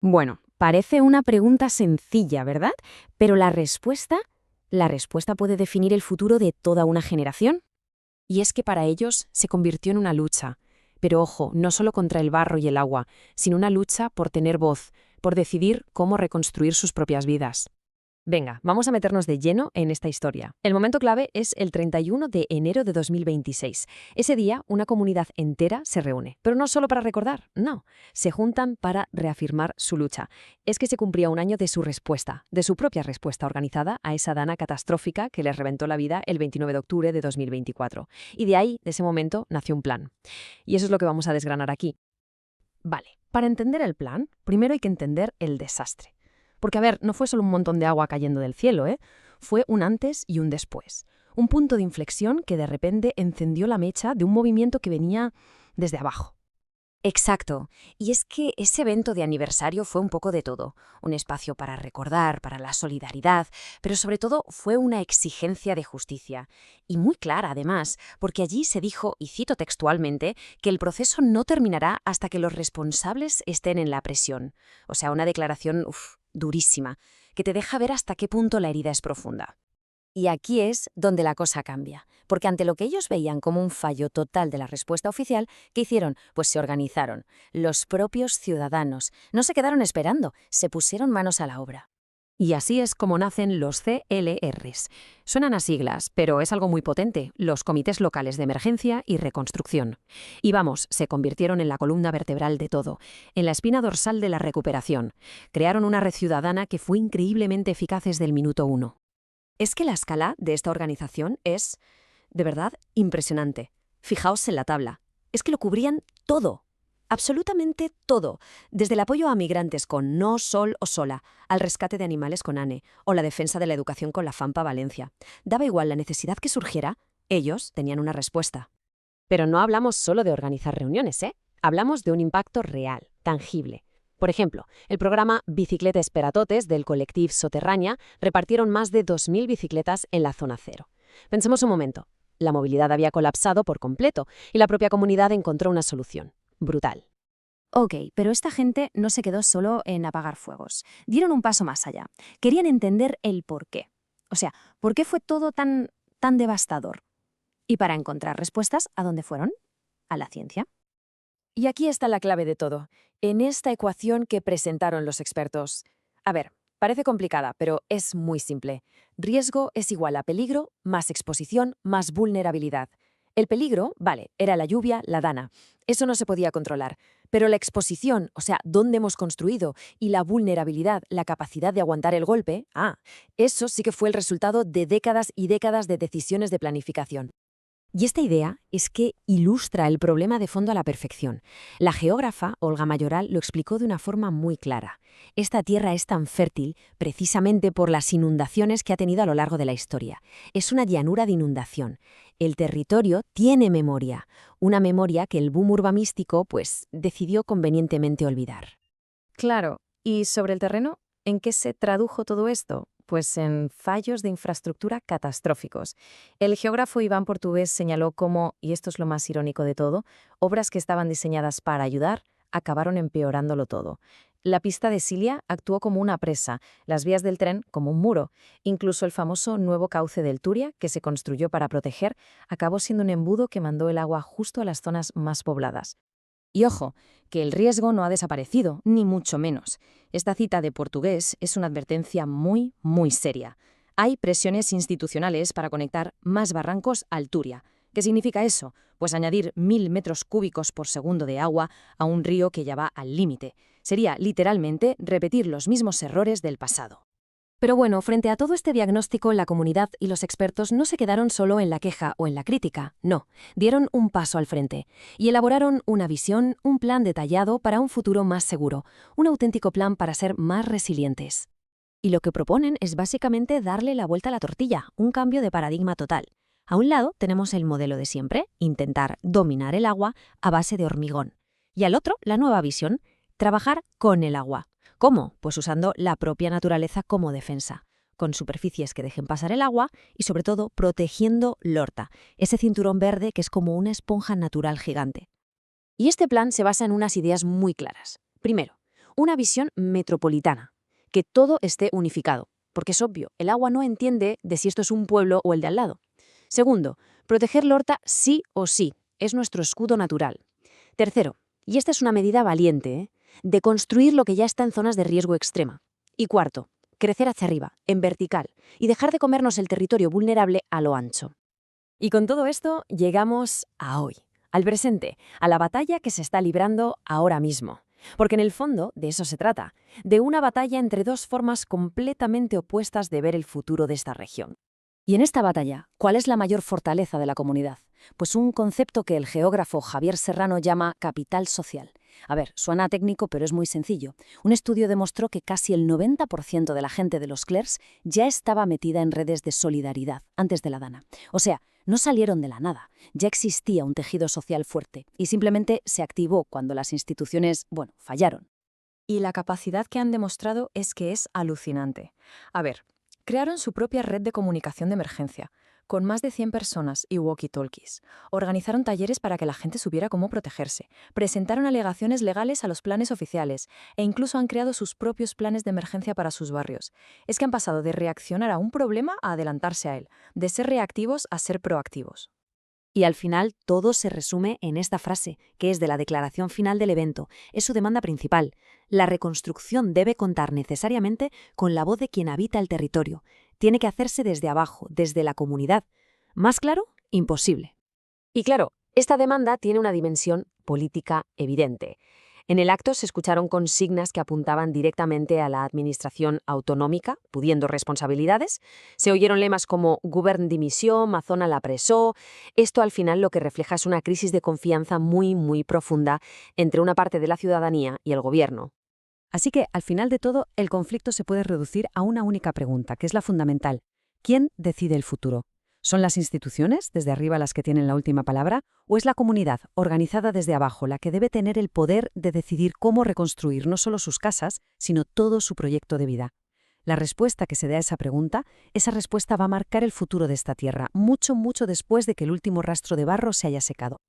Bueno, parece una pregunta sencilla, ¿verdad? Pero la respuesta puede definir el futuro de toda una generación. Y es que para ellos se convirtió en una lucha. Pero ojo, no solo contra el barro y el agua, sino una lucha por tener voz, por decidir cómo reconstruir sus propias vidas. Venga, vamos a meternos de lleno en esta historia. El momento clave es el 31 de enero de 2026. Ese día, una comunidad entera se reúne. Pero no solo para recordar, no. Se juntan para reafirmar su lucha. Es que se cumplía un año de su respuesta, de su propia respuesta organizada a esa dana catastrófica que les reventó la vida el 29 de octubre de 2024. Y de ahí, de ese momento, nació un plan. Y eso es lo que vamos a desgranar aquí. Vale, para entender el plan, primero hay que entender el desastre. Porque, a ver, no fue solo un montón de agua cayendo del cielo, ¿eh? Fue un antes y un después. Un punto de inflexión que de repente encendió la mecha de un movimiento que venía desde abajo. Exacto. Y es que ese evento de aniversario fue un poco de todo. Un espacio para recordar, para la solidaridad, pero sobre todo fue una exigencia de justicia. Y muy clara, además, porque allí se dijo, y cito textualmente, que el proceso no terminará hasta que los responsables estén en la prisión. O sea, una declaración durísima, que te deja ver hasta qué punto la herida es profunda. Y aquí es donde la cosa cambia, porque ante lo que ellos veían como un fallo total de la respuesta oficial, ¿qué hicieron? Pues se organizaron. Los propios ciudadanos no se quedaron esperando, se pusieron manos a la obra. Y así es como nacen los CLRs. Suenan a siglas, pero es algo muy potente, los Comités Locales de Emergencia y Reconstrucción. Y vamos, se convirtieron en la columna vertebral de todo, en la espina dorsal de la recuperación. Crearon una red ciudadana que fue increíblemente eficaz desde el minuto uno. Es que la escala de esta organización es, de verdad, impresionante. Fijaos en la tabla. Es que lo cubrían todo. Absolutamente todo, desde el apoyo a migrantes con No, Sol o Sola, al rescate de animales con ANE o la defensa de la educación con la FAMPA Valencia. Daba igual la necesidad que surgiera, ellos tenían una respuesta. Pero no hablamos solo de organizar reuniones, ¿eh? Hablamos de un impacto real, tangible. Por ejemplo, el programa Bicicletes per a Totes del colectivo Soterranya repartieron más de 2.000 bicicletas en la zona cero. Pensemos un momento. La movilidad había colapsado por completo y la propia comunidad encontró una solución. Brutal. Ok, pero esta gente no se quedó solo en apagar fuegos. Dieron un paso más allá. Querían entender el por qué. O sea, ¿por qué fue todo tan devastador? Y para encontrar respuestas, ¿a dónde fueron? A la ciencia. Y aquí está la clave de todo, en esta ecuación que presentaron los expertos. A ver, parece complicada, pero es muy simple. Riesgo es igual a peligro más exposición más vulnerabilidad. El peligro, vale, era la lluvia, la dana. Eso no se podía controlar. Pero la exposición, o sea, dónde hemos construido, y la vulnerabilidad, la capacidad de aguantar el golpe, eso sí que fue el resultado de décadas y décadas de decisiones de planificación. Y esta idea es que ilustra el problema de fondo a la perfección. La geógrafa Olga Mayoral lo explicó de una forma muy clara. Esta tierra es tan fértil precisamente por las inundaciones que ha tenido a lo largo de la historia. Es una llanura de inundación. El territorio tiene memoria, una memoria que el boom urbanístico decidió convenientemente olvidar. Claro, ¿y sobre el terreno? ¿En qué se tradujo todo esto? Pues en fallos de infraestructura catastróficos. El geógrafo Iván Portugués señaló cómo, y esto es lo más irónico de todo, obras que estaban diseñadas para ayudar acabaron empeorándolo todo. La pista de Silia actuó como una presa, las vías del tren como un muro. Incluso el famoso nuevo cauce del Turia, que se construyó para proteger, acabó siendo un embudo que mandó el agua justo a las zonas más pobladas. Y ojo, que el riesgo no ha desaparecido, ni mucho menos. Esta cita de Portugués es una advertencia muy, muy seria. Hay presiones institucionales para conectar más barrancos al Turia. ¿Qué significa eso? Pues añadir 1.000 metros cúbicos por segundo de agua a un río que ya va al límite. Sería, literalmente, repetir los mismos errores del pasado. Pero bueno, frente a todo este diagnóstico, la comunidad y los expertos no se quedaron solo en la queja o en la crítica, no, dieron un paso al frente y elaboraron una visión, un plan detallado para un futuro más seguro, un auténtico plan para ser más resilientes. Y lo que proponen es básicamente darle la vuelta a la tortilla, un cambio de paradigma total. A un lado tenemos el modelo de siempre, intentar dominar el agua a base de hormigón. Y al otro, la nueva visión, trabajar con el agua. ¿Cómo? Pues usando la propia naturaleza como defensa, con superficies que dejen pasar el agua y, sobre todo, protegiendo l'horta, ese cinturón verde que es como una esponja natural gigante. Y este plan se basa en unas ideas muy claras. Primero, una visión metropolitana, que todo esté unificado, porque es obvio, el agua no entiende de si esto es un pueblo o el de al lado. Segundo, proteger Lorta sí o sí, es nuestro escudo natural. Tercero, y esta es una medida valiente, de construir lo que ya está en zonas de riesgo extrema. Y cuarto, crecer hacia arriba, en vertical, y dejar de comernos el territorio vulnerable a lo ancho. Y con todo esto llegamos a hoy, al presente, a la batalla que se está librando ahora mismo. Porque en el fondo de eso se trata, de una batalla entre dos formas completamente opuestas de ver el futuro de esta región. Y en esta batalla, ¿cuál es la mayor fortaleza de la comunidad? Pues un concepto que el geógrafo Javier Serrano llama capital social. A ver, suena técnico, pero es muy sencillo. Un estudio demostró que casi el 90% de la gente de los Clers ya estaba metida en redes de solidaridad antes de la Dana. O sea, no salieron de la nada. Ya existía un tejido social fuerte y simplemente se activó cuando las instituciones, fallaron. Y la capacidad que han demostrado es que es alucinante. A ver, crearon su propia red de comunicación de emergencia, con más de 100 personas y walkie-talkies. Organizaron talleres para que la gente supiera cómo protegerse, presentaron alegaciones legales a los planes oficiales e incluso han creado sus propios planes de emergencia para sus barrios. Es que han pasado de reaccionar a un problema a adelantarse a él, de ser reactivos a ser proactivos. Y al final todo se resume en esta frase, que es de la declaración final del evento. Es su demanda principal. La reconstrucción debe contar necesariamente con la voz de quien habita el territorio. Tiene que hacerse desde abajo, desde la comunidad. ¿Más claro? Imposible. Y claro, esta demanda tiene una dimensión política evidente. En el acto se escucharon consignas que apuntaban directamente a la administración autonómica, pudiendo responsabilidades. Se oyeron lemas como «Govern dimissió», «Mazona la presó». Esto al final lo que refleja es una crisis de confianza muy, muy profunda entre una parte de la ciudadanía y el gobierno. Así que, al final de todo, el conflicto se puede reducir a una única pregunta, que es la fundamental. ¿Quién decide el futuro? ¿Son las instituciones, desde arriba, las que tienen la última palabra? ¿O es la comunidad, organizada desde abajo, la que debe tener el poder de decidir cómo reconstruir no solo sus casas, sino todo su proyecto de vida? La respuesta que se dé a esa pregunta, esa respuesta va a marcar el futuro de esta tierra, mucho, mucho después de que el último rastro de barro se haya secado.